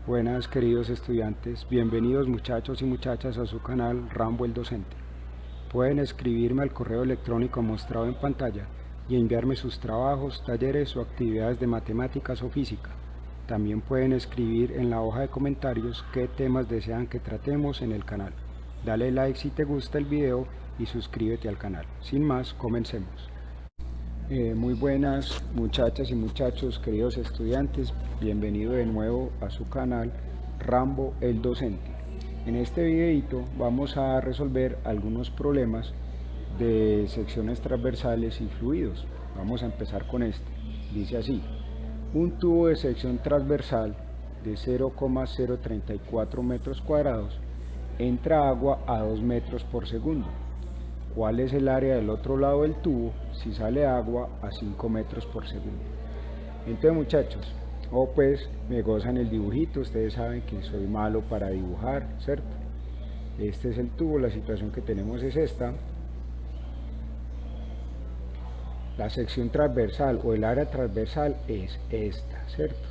Buenas queridos estudiantes, bienvenidos muchachos y muchachas a su canal Rambo el Docente. Pueden escribirme al correo electrónico mostrado en pantalla y enviarme sus trabajos, talleres o actividades de matemáticas o física. También pueden escribir en la hoja de comentarios qué temas desean que tratemos en el canal. Dale like si te gusta el video y suscríbete al canal. Sin más, comencemos. Muy buenas muchachas y muchachos, queridos estudiantes, bienvenido de nuevo a su canal Rambo el Docente. En este videito vamos a resolver algunos problemas de secciones transversales y fluidos. Vamos a empezar con este. Dice así: un tubo de sección transversal de 0,034 metros cuadrados entra agua a 2 metros por segundo. ¿Cuál es el área del otro lado del tubo si sale agua a 5 metros por segundo? Entonces muchachos, pues me gozan el dibujito, ustedes saben que soy malo para dibujar, ¿cierto? Este es el tubo, la situación que tenemos es esta. La sección transversal o el área transversal es esta, ¿cierto?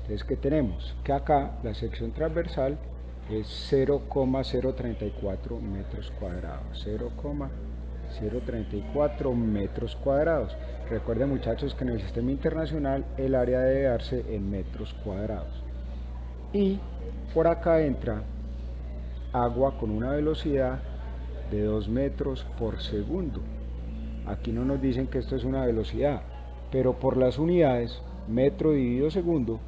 Entonces, ¿qué tenemos? Que acá la sección transversal es 0,034 metros cuadrados, 0,034 metros cuadrados. Recuerden muchachos que en el sistema internacional el área debe darse en metros cuadrados. Y por acá entra agua con una velocidad de 2 metros por segundo. Aquí no nos dicen que esto es una velocidad, pero por las unidades, metro dividido segundo,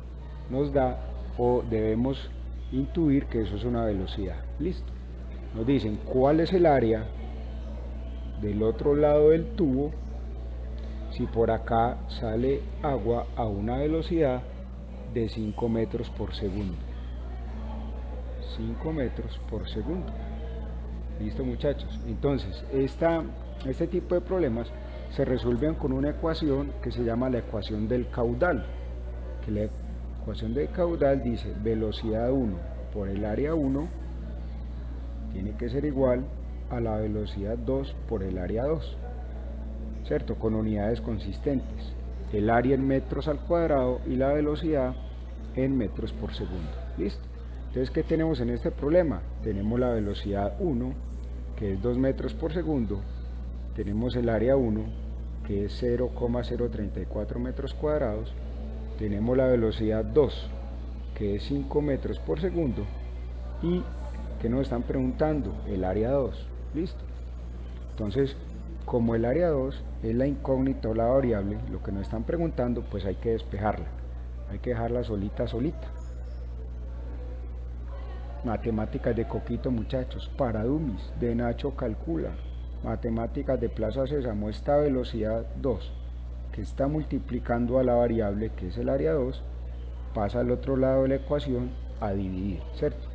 nos da o debemos intuir que eso es una velocidad. Listo. Nos dicen cuál es el área del otro lado del tubo si por acá sale agua a una velocidad de 5 metros por segundo. 5 metros por segundo. Listo muchachos. Entonces, este tipo de problemas se resuelven con una ecuación que se llama la ecuación del caudal. Que la ecuación del caudal dice velocidad 1 por el área 1 tiene que ser igual a la velocidad 2 por el área 2, ¿cierto? Con unidades consistentes. El área en metros al cuadrado y la velocidad en metros por segundo. ¿Listo? Entonces, ¿qué tenemos en este problema? Tenemos la velocidad 1, que es 2 metros por segundo. Tenemos el área 1, que es 0,034 metros cuadrados. Tenemos la velocidad 2, que es 5 metros por segundo. Y, ¿qué nos están preguntando? El área 2. ¿Listo? Entonces, como el área 2 es la incógnita o la variable, lo que nos están preguntando, pues hay que despejarla. Hay que dejarla solita. Matemáticas de Coquito muchachos, para dummies, de Nacho calcula. Matemáticas de Plaza Sésamo, esta velocidad 2 que está multiplicando a la variable que es el área 2, pasa al otro lado de la ecuación a dividir, ¿cierto?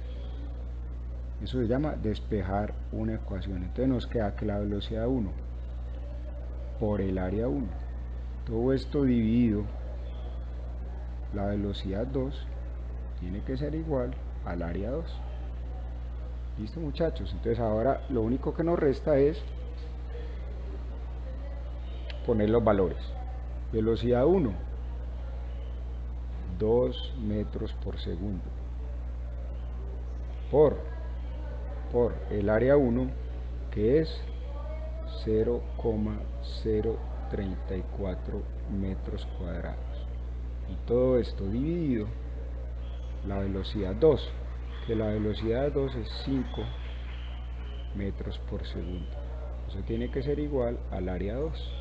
Eso se llama despejar una ecuación. Entonces nos queda que la velocidad 1 por el área 1, todo esto dividido la velocidad 2 tiene que ser igual al área 2. ¿Listo muchachos? Entonces ahora lo único que nos resta es poner los valores. Velocidad 1, 2 metros por segundo, por el área 1, que es 0,034 metros cuadrados. Y todo esto dividido la velocidad 2, que la velocidad 2 es 5 metros por segundo. Eso tiene que ser igual al área 2,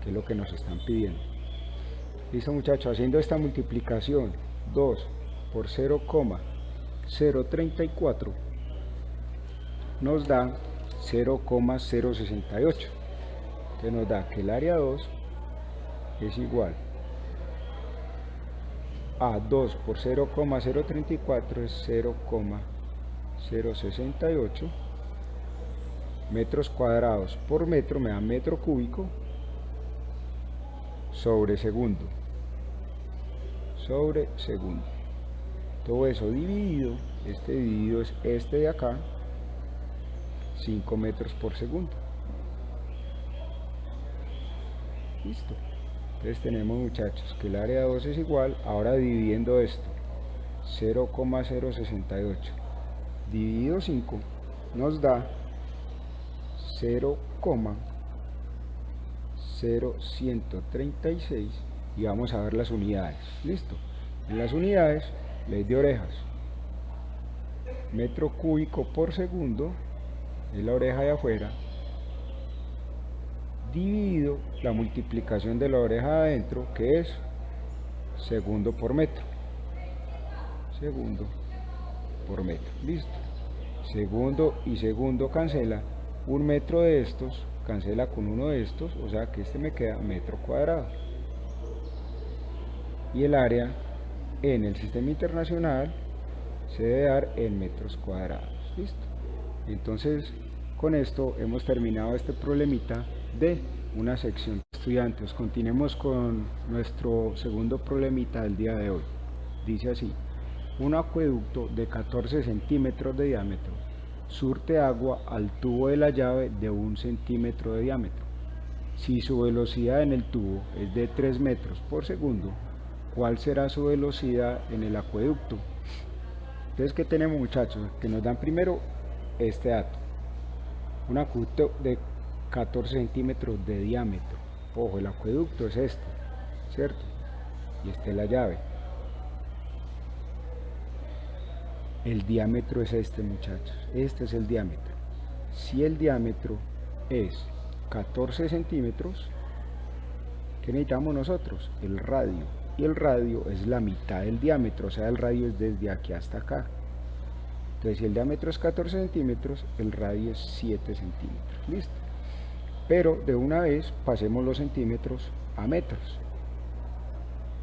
que es lo que nos están pidiendo. Listo muchachos, haciendo esta multiplicación, 2 por 0,034 nos da 0,068, que nos da que el área 2 es igual a 2 por 0,034 es 0,068 metros cuadrados por metro, me da metro cúbico sobre segundo. Todo eso dividido, este dividido es este de acá, 5 metros por segundo. Listo. Entonces tenemos muchachos que el área 2 es igual, ahora dividiendo esto, 0,068 dividido 5 nos da 0,0136 y vamos a ver las unidades. Listo. En las unidades, ley de orejas, metro cúbico por segundo es la oreja de afuera, dividido la multiplicación de la oreja de adentro, que es segundo por metro. Segundo por metro. Listo. Segundo y segundo cancela. Un metro de estos cancela con uno de estos, o sea que este me queda metro cuadrado. Y el área en el sistema internacional se debe dar en metros cuadrados. Listo. Entonces, con esto hemos terminado este problemita de una sección. Estudiantes, continuemos con nuestro segundo problemita del día de hoy. Dice así: un acueducto de 14 centímetros de diámetro surte agua al tubo de la llave de 1 centímetro de diámetro. Si su velocidad en el tubo es de 3 metros por segundo, ¿cuál será su velocidad en el acueducto? Entonces, ¿qué tenemos, muchachos? Que nos dan primero este dato: un acueducto de 14 centímetros de diámetro. Ojo, el acueducto es este, ¿cierto? Y esta es la llave. El diámetro es este, muchachos. Este es el diámetro. Si el diámetro es 14 centímetros, ¿qué necesitamos nosotros? El radio. Y el radio es la mitad del diámetro, o sea, el radio es desde aquí hasta acá. Entonces, si el diámetro es 14 centímetros, el radio es 7 centímetros. Listo. Pero de una vez pasemos los centímetros a metros,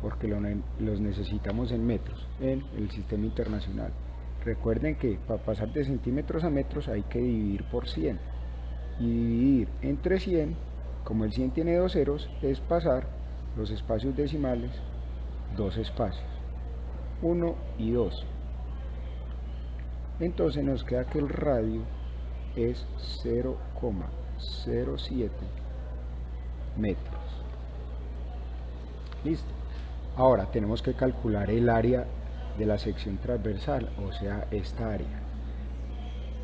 porque los necesitamos en metros en el sistema internacional. Recuerden que para pasar de centímetros a metros hay que dividir por 100. Y dividir entre 100, como el 100 tiene dos ceros, es pasar los espacios decimales, dos espacios, 1 y 2. Entonces nos queda que el radio es 0,07 metros. Listo. Ahora tenemos que calcular el área de la sección transversal, o sea, esta área.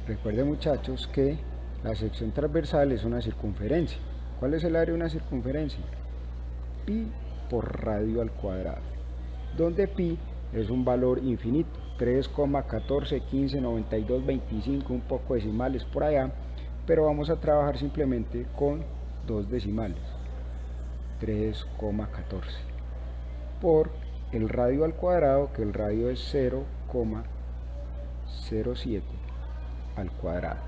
Recuerden, muchachos, que la sección transversal es una circunferencia. ¿Cuál es el área de una circunferencia? Pi por radio al cuadrado, donde pi es un valor infinito, 3,14159225, un poco decimales por allá, pero vamos a trabajar simplemente con dos decimales, 3,14 por el radio al cuadrado, que el radio es 0,07 al cuadrado,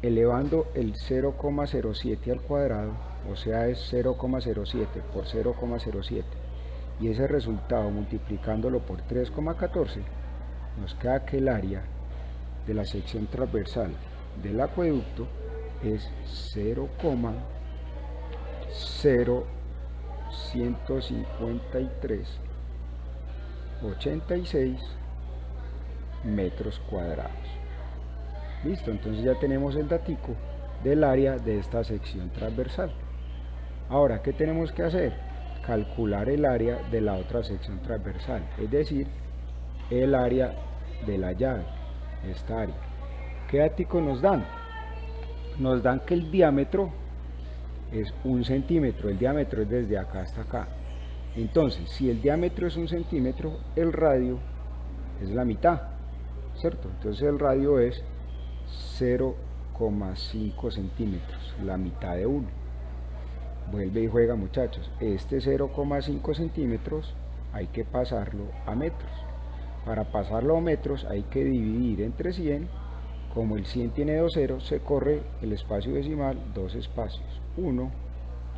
elevando el 0,07 al cuadrado, o sea, es 0,07 por 0,07, y ese resultado multiplicándolo por 3,14, nos queda que el área de la sección transversal del acueducto es 0,015386 metros cuadrados. Listo, entonces ya tenemos el datico del área de esta sección transversal. Ahora, ¿qué tenemos que hacer? Calcular el área de la otra sección transversal, es decir, el área de la llave, esta área. ¿Qué datico nos dan? Nos dan que el diámetro es 1 centímetro, el diámetro es desde acá hasta acá. Entonces, si el diámetro es 1 centímetro, el radio es la mitad, ¿cierto? Entonces el radio es 0,5 centímetros, la mitad de 1. Vuelve y juega, muchachos. Este 0,5 centímetros hay que pasarlo a metros. Para pasarlo a metros hay que dividir entre 100. Como el 100 tiene dos ceros, se corre el espacio decimal dos espacios, 1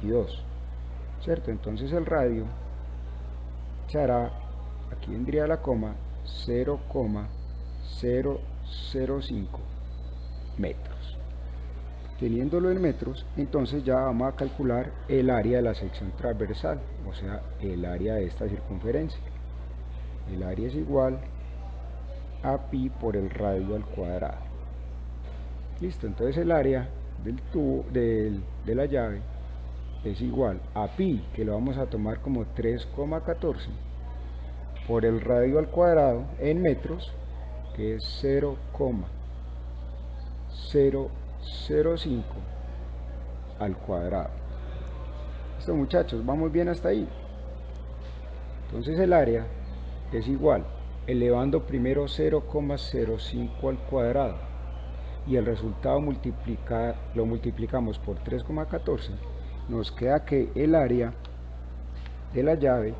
y 2, ¿cierto? Entonces el radio se hará, aquí vendría la coma, 0,005 metros. Teniéndolo en metros, entonces ya vamos a calcular el área de la sección transversal, o sea, el área de esta circunferencia. El área es igual a pi por el radio al cuadrado. Listo, entonces el área del tubo de la llave es igual a pi, que lo vamos a tomar como 3,14, por el radio al cuadrado en metros, que es 0,005 al cuadrado. Listo, muchachos, vamos bien hasta ahí. Entonces el área es igual, elevando primero 0,05 al cuadrado y el resultado lo multiplicamos por 3,14, nos queda que el área de la llave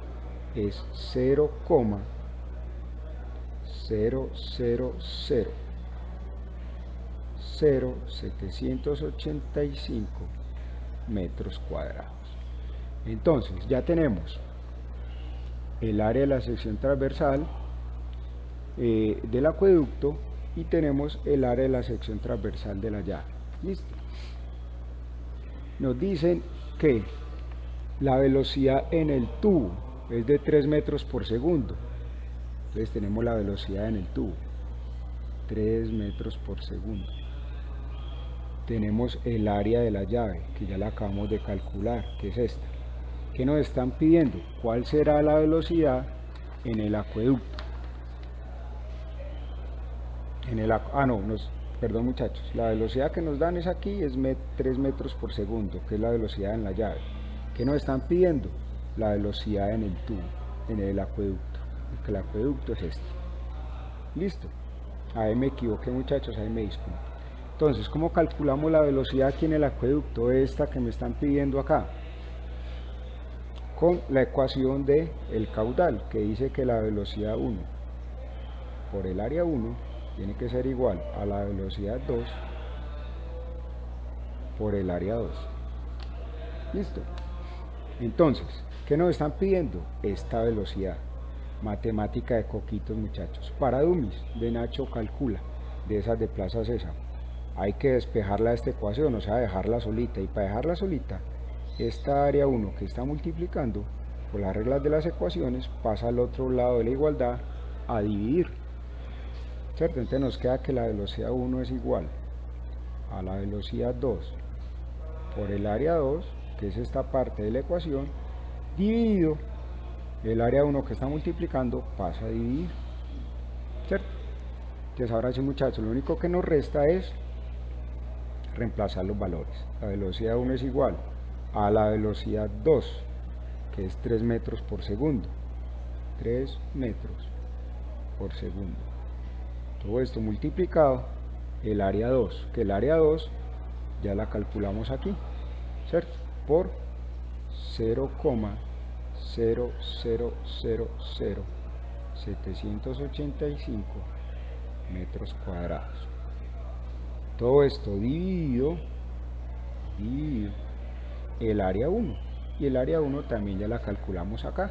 es 0,0000785 metros cuadrados. Entonces ya tenemos el área de la sección transversal del acueducto y tenemos el área de la sección transversal de la llave. Listo. Nos dicen que la velocidad en el tubo es de 3 metros por segundo. Entonces tenemos la velocidad en el tubo, 3 metros por segundo. Tenemos el área de la llave, que ya la acabamos de calcular, que es esta. ¿Qué nos están pidiendo? ¿Cuál será la velocidad en el acueducto? Perdón muchachos, la velocidad que nos dan es aquí, es 3 metros por segundo, que es la velocidad en la llave. ¿Qué nos están pidiendo? La velocidad en el tubo, en el acueducto, porque el acueducto es este. Listo. Ahí me equivoqué muchachos, ahí me disculpo. Entonces, ¿cómo calculamos la velocidad aquí en el acueducto? Esta que me están pidiendo acá. Con la ecuación del caudal, que dice que la velocidad 1 por el área 1 tiene que ser igual a la velocidad 2 por el área 2. Listo. Entonces, ¿qué nos están pidiendo? Esta velocidad. Matemática de coquitos muchachos. Para dummies, de Nacho calcula, de esas de Plaza César. Hay que despejarla de esta ecuación, o sea, dejarla solita. Y para dejarla solita, esta área 1 que está multiplicando por las reglas de las ecuaciones pasa al otro lado de la igualdad a dividir. ¿Cierto? Entonces nos queda que la velocidad 1 es igual a la velocidad 2 por el área 2, que es esta parte de la ecuación, dividido el área 1 que está multiplicando pasa a dividir. ¿Cierto? Entonces ahora sí muchachos, lo único que nos resta es reemplazar los valores. La velocidad 1 es igual a la velocidad 2, que es 3 metros por segundo. 3 metros por segundo. Todo esto multiplicado, el área 2, que el área 2 ya la calculamos aquí, ¿cierto? Por 0,0000785 metros cuadrados. Todo esto dividido el área 1, y el área 1 también ya la calculamos acá,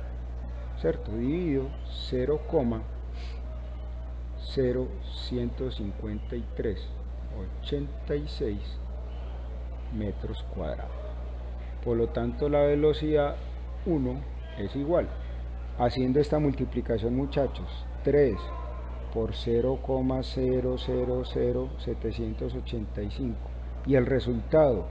¿cierto? Dividido 0,015386 metros cuadrados. Por lo tanto, la velocidad 1 es igual, haciendo esta multiplicación muchachos, 3 por 0,000785 y el resultado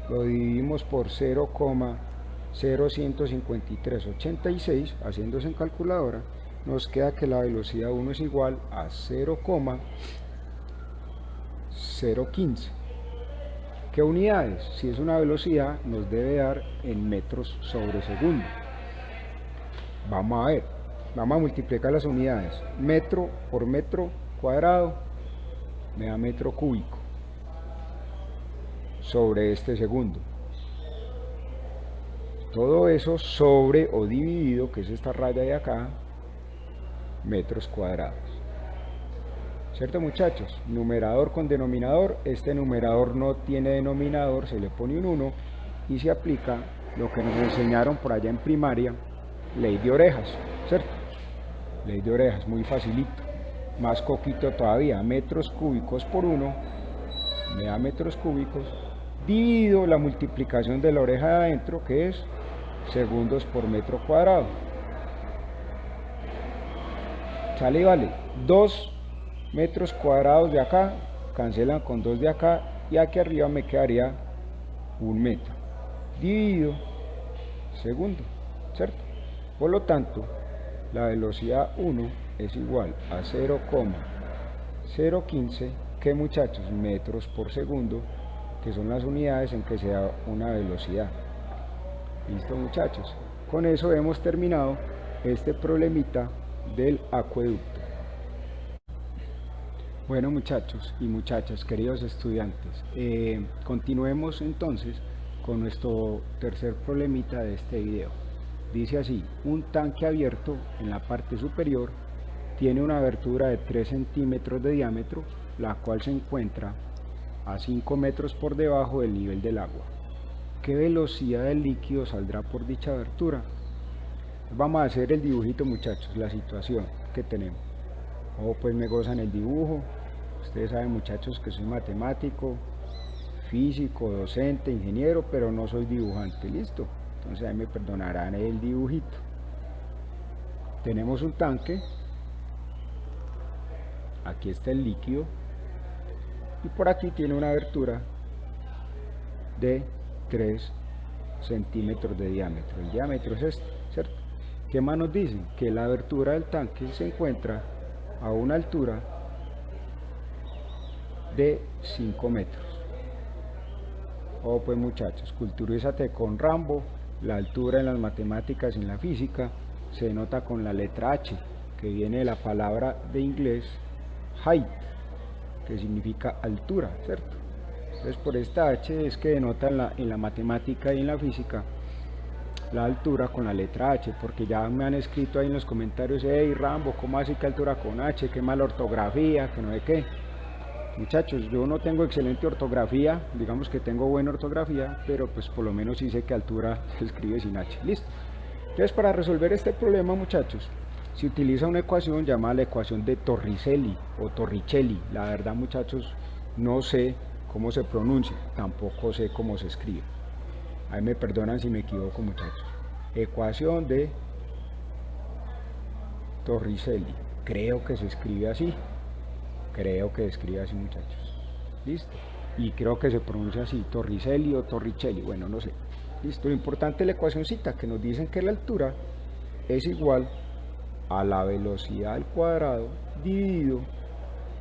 lo dividimos por 0,015386, haciéndose en calculadora, nos queda que la velocidad 1 es igual a 0,015. ¿Qué unidades? Si es una velocidad, nos debe dar en metros sobre segundo. Vamos a ver, vamos a multiplicar las unidades. Metro por metro cuadrado me da metro cúbico sobre este segundo. Todo eso sobre o dividido, que es esta raya de acá, metros cuadrados. ¿Cierto muchachos? Numerador con denominador. Este numerador no tiene denominador, se le pone un 1 y se aplica lo que nos enseñaron por allá en primaria, ley de orejas, ¿cierto? Ley de orejas, muy facilito. Más coquito todavía, metros cúbicos por 1 me da metros cúbicos, dividido la multiplicación de la oreja de adentro, que es segundos por metro cuadrado. Sale y vale 2 metros cuadrados de acá, cancelan con 2 de acá, y aquí arriba me quedaría 1 metro, dividido segundo, ¿cierto? Por lo tanto, la velocidad 1 es igual a 0,015, ¿qué muchachos? Metros por segundo, que son las unidades en que se da una velocidad. Listo muchachos, con eso hemos terminado este problemita del acueducto. Bueno muchachos y muchachas, queridos estudiantes, continuemos entonces con nuestro tercer problemita de este video. Dice así: un tanque abierto en la parte superior tiene una abertura de 3 centímetros de diámetro, la cual se encuentra a 5 metros por debajo del nivel del agua. ¿Qué velocidad del líquido saldrá por dicha abertura? Vamos a hacer el dibujito muchachos, la situación que tenemos. Pues me gozan el dibujo. Ustedes saben muchachos que soy matemático, físico, docente, ingeniero, pero no soy dibujante, listo. Entonces ahí me perdonarán el dibujito. Tenemos un tanque, aquí está el líquido, y por aquí tiene una abertura de 3 centímetros de diámetro. El diámetro es este, ¿cierto? ¿Qué más nos dicen? Que la abertura del tanque se encuentra a una altura de 5 metros. Pues muchachos, culturízate con Rambo. La altura en las matemáticas y en la física se denota con la letra H, que viene de la palabra de inglés height, que significa altura, ¿cierto? Entonces por esta H es que denota en la matemática y en la física la altura con la letra H, porque ya me han escrito ahí en los comentarios: hey Rambo, ¿cómo así que altura con H? Qué mala ortografía, que no sé qué. Muchachos, yo no tengo excelente ortografía, digamos que tengo buena ortografía, pero pues por lo menos sí sé que altura se escribe sin H, listo. Entonces para resolver este problema muchachos, se utiliza una ecuación llamada la ecuación de Torricelli o Torricelli. La verdad muchachos, no sé cómo se pronuncia, tampoco sé cómo se escribe. Ahí me perdonan si me equivoco muchachos. Ecuación de Torricelli, creo que se escribe así. Creo que escribe así muchachos, listo, y creo que se pronuncia así, Torricelli o Torricelli, bueno, no sé, listo. Lo importante es la ecuacióncita, que nos dicen que la altura es igual a la velocidad al cuadrado dividido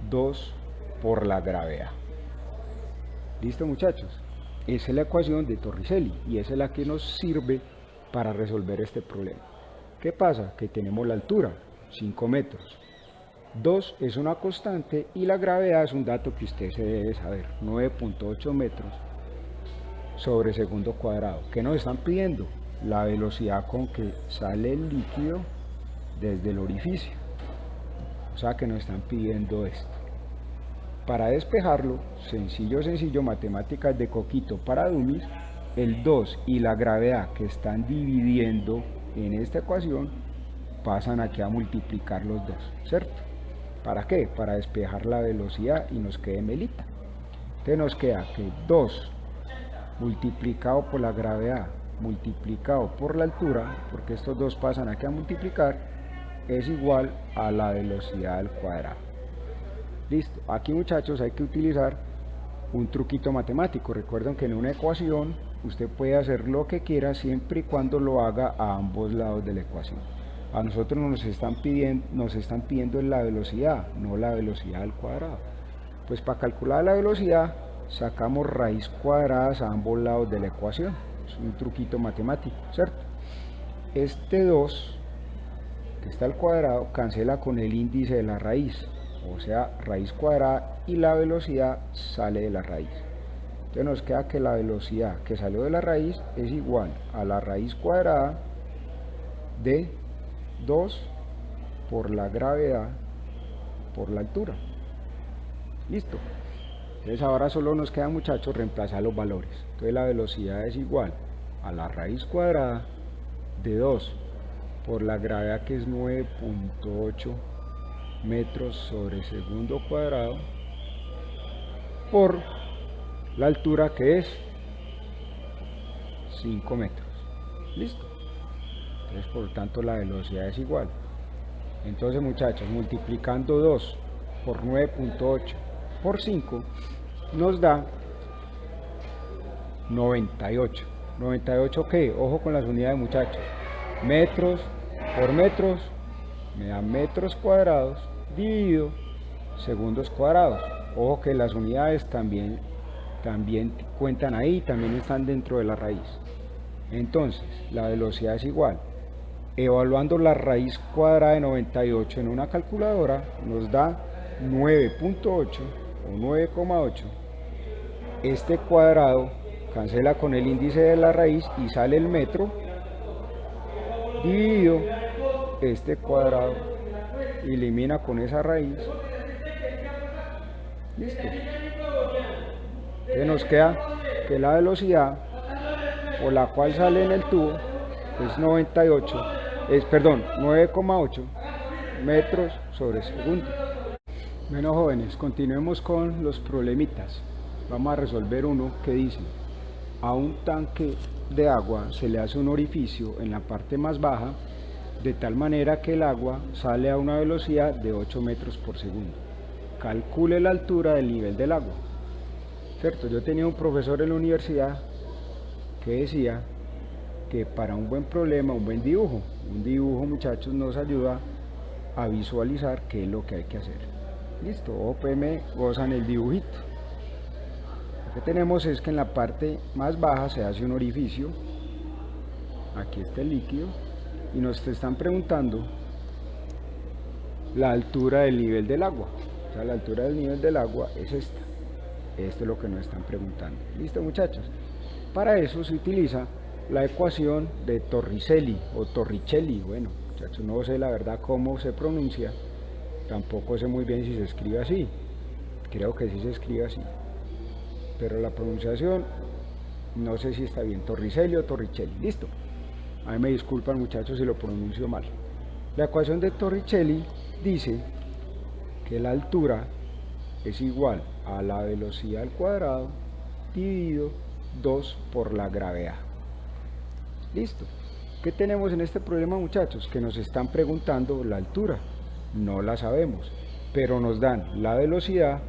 2 por la gravedad. Listo muchachos, esa es la ecuación de Torricelli y esa es la que nos sirve para resolver este problema. ¿Qué pasa? Que tenemos la altura, 5 metros. 2 es una constante y la gravedad es un dato que usted se debe saber, 9.8 metros sobre segundo cuadrado. ¿Qué nos están pidiendo? La velocidad con que sale el líquido desde el orificio. O sea que nos están pidiendo esto. Para despejarlo, sencillo, matemáticas de coquito para dummies, el 2 y la gravedad que están dividiendo en esta ecuación pasan aquí a multiplicar los dos, ¿cierto? ¿Para qué? Para despejar la velocidad y nos quede melita. Entonces nos queda que 2 multiplicado por la gravedad multiplicado por la altura, porque estos dos pasan aquí a multiplicar, es igual a la velocidad al cuadrado. Listo. Aquí muchachos hay que utilizar un truquito matemático. Recuerden que en una ecuación usted puede hacer lo que quiera siempre y cuando lo haga a ambos lados de la ecuación. A nosotros nos están pidiendo la velocidad, no la velocidad al cuadrado. Pues para calcular la velocidad sacamos raíz cuadradas a ambos lados de la ecuación. Es un truquito matemático, ¿cierto? Este 2 que está al cuadrado cancela con el índice de la raíz, o sea, raíz cuadrada, y la velocidad sale de la raíz. Entonces nos queda que la velocidad que salió de la raíz es igual a la raíz cuadrada de 2 por la gravedad por la altura. Listo. Entonces ahora solo nos queda muchachos reemplazar los valores. Entonces la velocidad es igual a la raíz cuadrada de 2 por la gravedad, que es 9.8 metros sobre segundo cuadrado, por la altura, que es 5 metros. Listo. Entonces por lo tanto la velocidad es igual. Entonces muchachos, multiplicando 2 por 9.8 por 5 nos da 98. ¿98 qué? Ojo con las unidades muchachos. Metros por metros me da metros cuadrados dividido segundos cuadrados. Ojo que las unidades también cuentan ahí, también están dentro de la raíz. Entonces, la velocidad es igual. Evaluando la raíz cuadrada de 98 en una calculadora, nos da 9.8 o 9,8. Este cuadrado cancela con el índice de la raíz y sale el metro dividido este cuadrado, elimina con esa raíz. Listo. Entonces nos queda que la velocidad por la cual sale en el tubo es 9,8 metros sobre segundo. Bueno, jóvenes, continuemos con los problemitas. Vamos a resolver uno que dice: a un tanque de agua se le hace un orificio en la parte más baja de tal manera que el agua sale a una velocidad de 8 metros por segundo. Calcule la altura del nivel del agua. Cierto, yo tenía un profesor en la universidad que decía que para un buen problema, un dibujo, muchachos, nos ayuda a visualizar qué es lo que hay que hacer. Listo, OPM gozan el dibujito. Lo que tenemos es que en la parte más baja se hace un orificio, aquí está el líquido, y nos están preguntando la altura del nivel del agua. O sea, la altura del nivel del agua es esta. Esto es lo que nos están preguntando. Listo, muchachos. Para eso se utiliza la ecuación de Torricelli o Torricelli. Bueno, muchachos, no sé la verdad cómo se pronuncia, tampoco sé muy bien si se escribe así. Creo que sí se escribe así, pero la pronunciación no sé si está bien, Torricelli o Torricelli. Listo. A mí me disculpan, muchachos, si lo pronuncio mal. La ecuación de Torricelli dice que la altura es igual a la velocidad al cuadrado dividido 2 por la gravedad. Listo. ¿Qué tenemos en este problema, muchachos? Que nos están preguntando la altura. No la sabemos, pero nos dan la velocidad,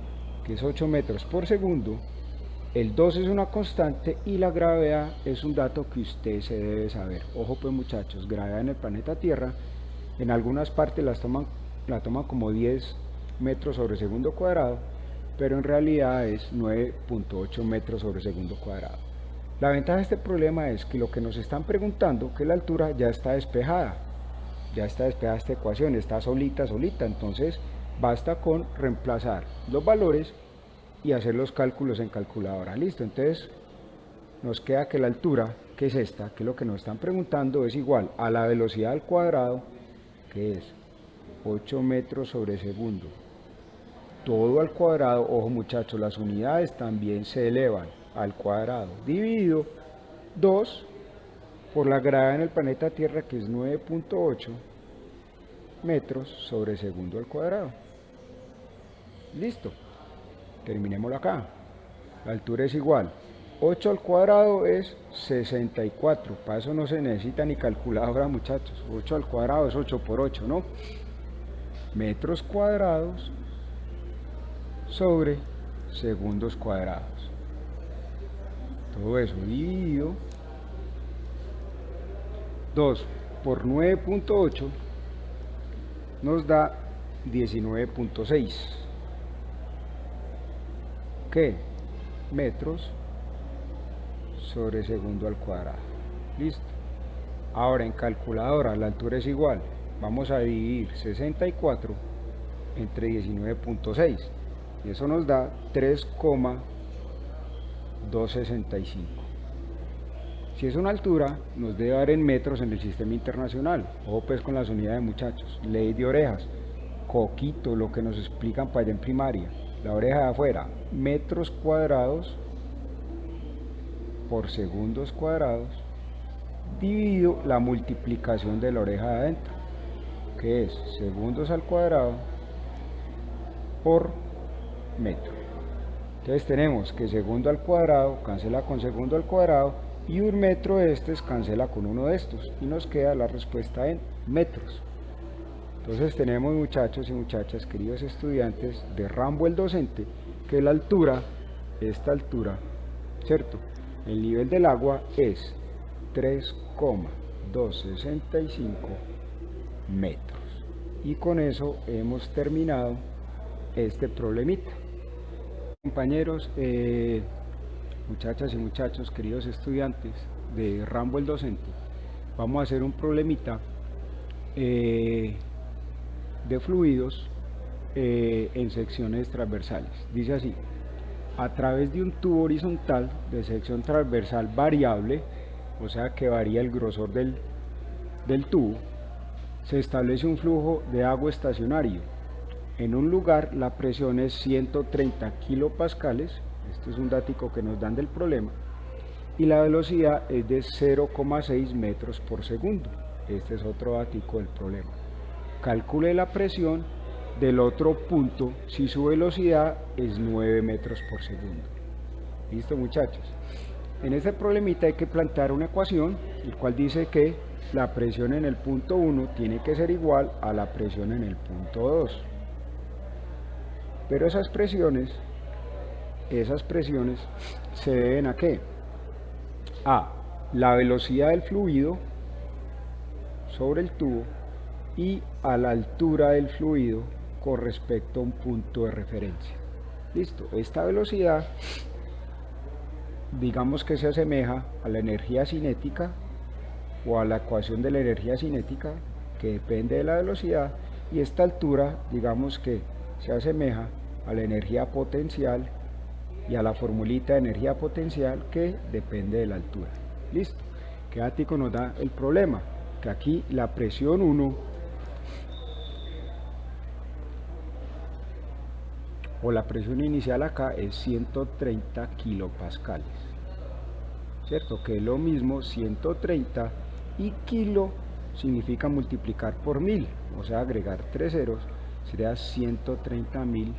que es 8 metros por segundo. El 2 es una constante y la gravedad es un dato que usted se debe saber. Ojo pues, muchachos, gravedad en el planeta Tierra, en algunas partes la toman como 10 metros sobre segundo cuadrado, pero en realidad es 9.8 metros sobre segundo cuadrado. La ventaja de este problema es que lo que nos están preguntando, que la altura ya está despejada esta ecuación, está solita, entonces basta con reemplazar los valores y hacer los cálculos en calculadora. Listo, entonces nos queda que la altura, que es esta, que es lo que nos están preguntando, es igual a la velocidad al cuadrado, que es 8 metros sobre segundo, todo al cuadrado. Ojo, muchachos, las unidades también se elevan al cuadrado, dividido 2 por la gravedad en el planeta Tierra, que es 9.8 metros sobre segundo al cuadrado. Listo, terminémoslo acá. La altura es igual, 8 al cuadrado es 64, para eso no se necesita ni calculadora, muchachos. 8 al cuadrado es 8 por 8, ¿no? Metros cuadrados sobre segundos cuadrados. Todo eso dividido 2 por 9.8 nos da 19.6. ¿Qué? Metros sobre segundo al cuadrado. Listo. Ahora en calculadora la altura es igual. Vamos a dividir 64 entre 19.6 y eso nos da 3,265. Si es una altura, nos debe dar en metros en el sistema internacional. Ojo pues con las unidades, muchachos. Ley de orejas, coquito, lo que nos explican para allá en primaria. La oreja de afuera, metros cuadrados por segundos cuadrados, dividido la multiplicación de la oreja de adentro, que es segundos al cuadrado por metro. Entonces tenemos que segundo al cuadrado cancela con segundo al cuadrado, y un metro de estos cancela con uno de estos, y nos queda la respuesta en metros. Entonces tenemos, muchachos y muchachas, queridos estudiantes de Rambo el docente, que la altura, esta altura, ¿cierto? El nivel del agua es 3,265 metros. Y con eso hemos terminado este problemita. Compañeros, muchachas y muchachos, queridos estudiantes de Rambo el docente, vamos a hacer un problemita de fluidos en secciones transversales. Dice así: a través de un tubo horizontal de sección transversal variable, o sea que varía el grosor del tubo, se establece un flujo de agua estacionario. En un lugar la presión es 130 kilopascales, este es un datico que nos dan del problema, y la velocidad es de 0,6 metros por segundo. Este es otro datico del problema. Calcule la presión del otro punto si su velocidad es 9 metros por segundo. ¿Listo, muchachos? En este problemita hay que plantear una ecuación, el cual dice que la presión en el punto 1 tiene que ser igual a la presión en el punto 2. Pero esas presiones se deben ¿a qué? A la velocidad del fluido sobre el tubo y a la altura del fluido con respecto a un punto de referencia. Listo, esta velocidad digamos que se asemeja a la energía cinética o a la ecuación de la energía cinética, que depende de la velocidad, y esta altura digamos que se asemeja a la energía potencial y a la formulita de energía potencial, que depende de la altura. Listo, ¿qué ático nos da el problema? Que aquí la presión 1 o la presión inicial acá es 130 kilopascales, ¿cierto? Que es lo mismo 130, y kilo significa multiplicar por 1000, o sea agregar 3 ceros, sería 130.000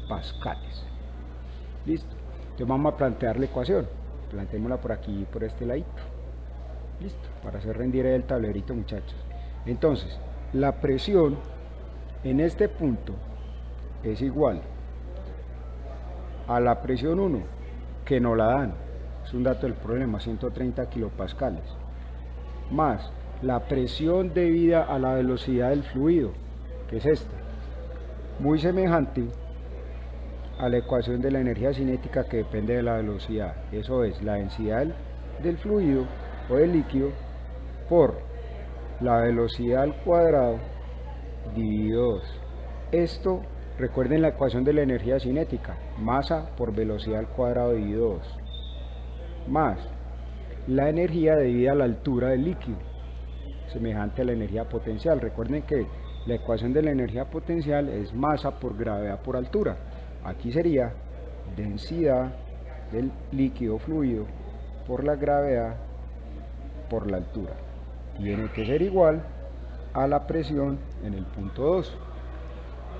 pascales. Listo, entonces vamos a plantear la ecuación. Planteémosla por aquí, por este ladito. Listo, para hacer rendir el tablerito, muchachos. Entonces, la presión en este punto es igual a la presión 1, que no la dan, es un dato del problema, 130 kilopascales, más la presión debida a la velocidad del fluido, que es esta, muy semejante a la ecuación de la energía cinética, que depende de la velocidad. Eso es la densidad del fluido o del líquido por la velocidad al cuadrado dividido 2. Esto, recuerden la ecuación de la energía cinética, masa por velocidad al cuadrado dividido 2, más la energía debida a la altura del líquido, semejante a la energía potencial. Recuerden que la ecuación de la energía potencial es masa por gravedad por altura. Aquí sería densidad del líquido fluido por la gravedad por la altura. Tiene que ser igual a la presión en el punto 2.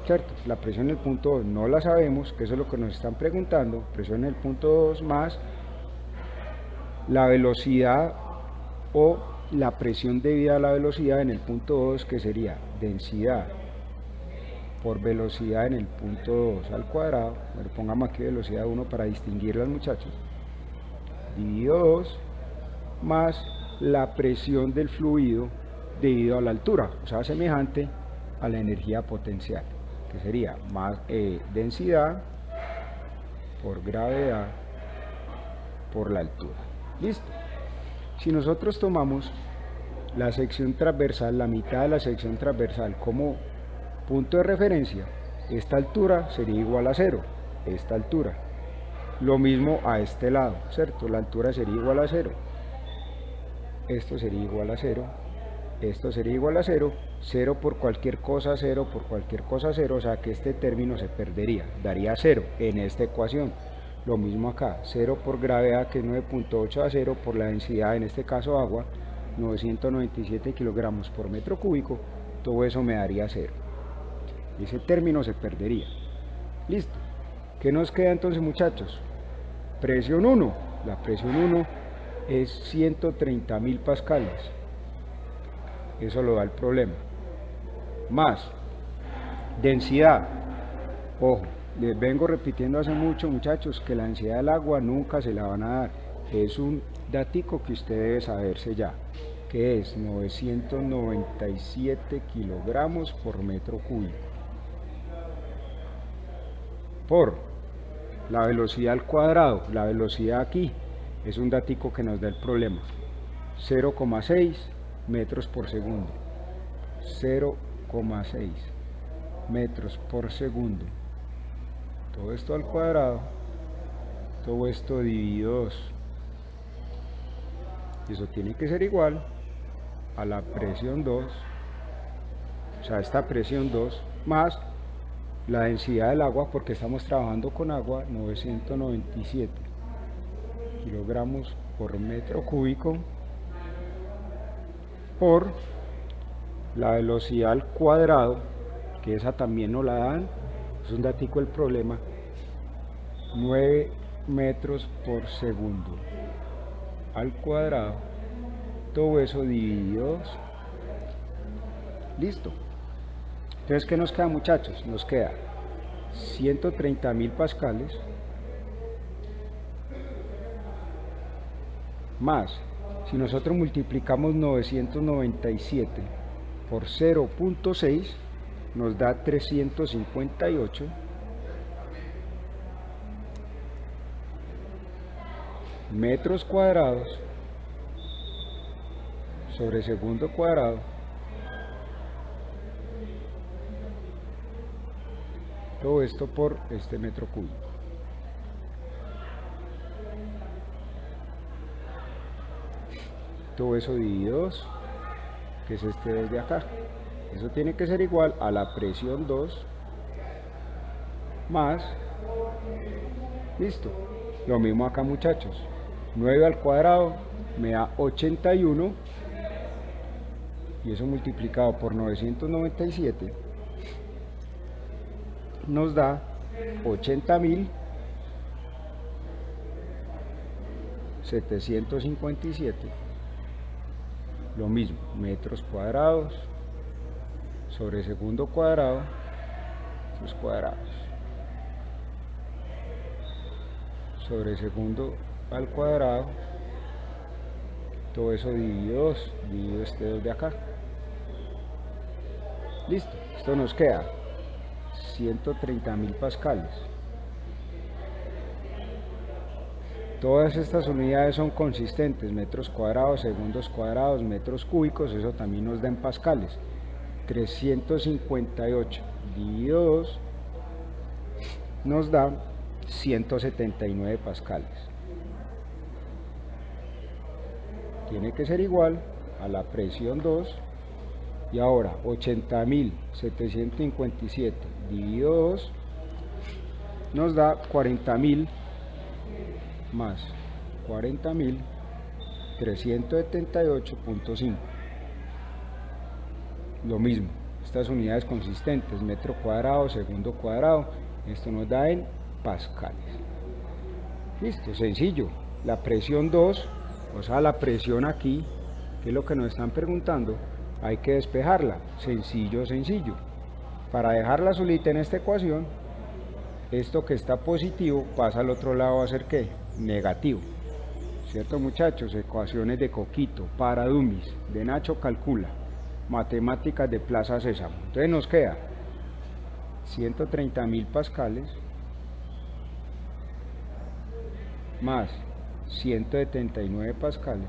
¿Cierto? La presión en el punto 2 no la sabemos, que eso es lo que nos están preguntando. Presión en el punto 2 más la velocidad o la presión debida a la velocidad en el punto 2, que sería densidad por velocidad en el punto 2 al cuadrado. Bueno, pongamos aquí velocidad 1 para distinguirlas, muchachos, dividido 2, más la presión del fluido debido a la altura, o sea, semejante a la energía potencial, que sería más densidad por gravedad por la altura. Listo. Si nosotros tomamos la sección transversal, la mitad de la sección transversal como punto de referencia, esta altura sería igual a 0, esta altura. Lo mismo a este lado, ¿cierto? La altura sería igual a 0. Esto sería igual a 0. Esto sería igual a 0. 0 por cualquier cosa, 0 por cualquier cosa, 0. O sea que este término se perdería. Daría 0 en esta ecuación. Lo mismo acá. 0 por gravedad, que es 9.8 a 0, por la densidad, en este caso agua, 997 kilogramos por metro cúbico. Todo eso me daría 0. Ese término se perdería. Listo. ¿Qué nos queda entonces, muchachos? Presión 1. La presión 1 es 130.000 pascales. Eso lo da el problema. Más densidad. Ojo, les vengo repitiendo hace mucho, muchachos, que la densidad del agua nunca se la van a dar. Es un datico que usted debe saberse ya, que es 997 kilogramos por metro cúbico, por la velocidad al cuadrado. La velocidad aquí es un datico que nos da el problema, 0,6 metros por segundo, 0,6 metros por segundo. Todo esto al cuadrado, todo esto dividido 2. Y eso tiene que ser igual a la presión 2, o sea, esta presión 2 más la densidad del agua, porque estamos trabajando con agua, 997 kilogramos por metro cúbico, por la velocidad al cuadrado, que esa también nos la dan, es un datico el problema, 9 metros por segundo al cuadrado, todo eso dividido 2. Listo. Entonces, ¿qué nos queda, muchachos? Nos queda 130.000 pascales más, si nosotros multiplicamos 997 por 0,6 nos da 358 metros cuadrados sobre segundo cuadrado, todo esto por este metro cúbico. Todo eso dividido 2, que es este desde acá. Eso tiene que ser igual a la presión 2 más, listo. Lo mismo acá, muchachos, 9 al cuadrado me da 81, y eso multiplicado por 997 nos da 80.757. Lo mismo, metros cuadrados sobre segundo cuadrado, sus cuadrados, sobre segundo al cuadrado, todo eso dividido 2, dividido este 2 de acá. Listo, esto nos queda 130.000 pascales. Todas estas unidades son consistentes, metros cuadrados, segundos cuadrados, metros cúbicos, eso también nos da en pascales. 358 dividido 2 nos da 179 pascales. Tiene que ser igual a la presión 2, y ahora 80.757 dividido 2 nos da 40.000 más 40.378.5. Lo mismo, estas unidades consistentes, metro cuadrado, segundo cuadrado, esto nos da en pascales. Listo, sencillo. La presión 2, o sea, la presión aquí, que es lo que nos están preguntando, hay que despejarla. Sencillo, sencillo. Para dejarla solita en esta ecuación, esto que está positivo pasa al otro lado a ser ¿qué? Negativo. ¿Cierto, muchachos? Ecuaciones de Coquito, para dummies, de Nacho Calcula, matemáticas de Plaza Sésamo. Entonces nos queda 130.000 pascales más 179 pascales,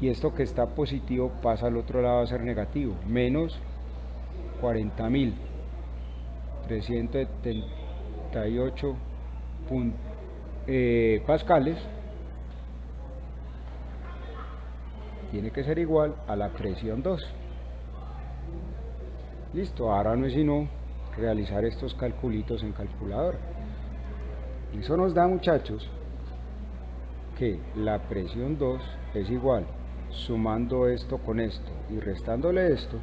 y esto que está positivo pasa al otro lado a ser negativo, menos 40.378 pascales, tiene que ser igual a la presión 2. Listo, ahora no es sino realizar estos calculitos en calculadora. Eso nos da, muchachos, que la presión 2 es igual, sumando esto con esto y restándole esto,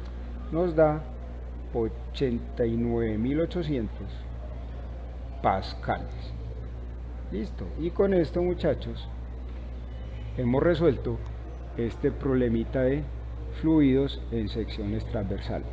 nos da 89.800 pascales. Listo, y con esto, muchachos, hemos resuelto este problemita de fluidos en secciones transversales.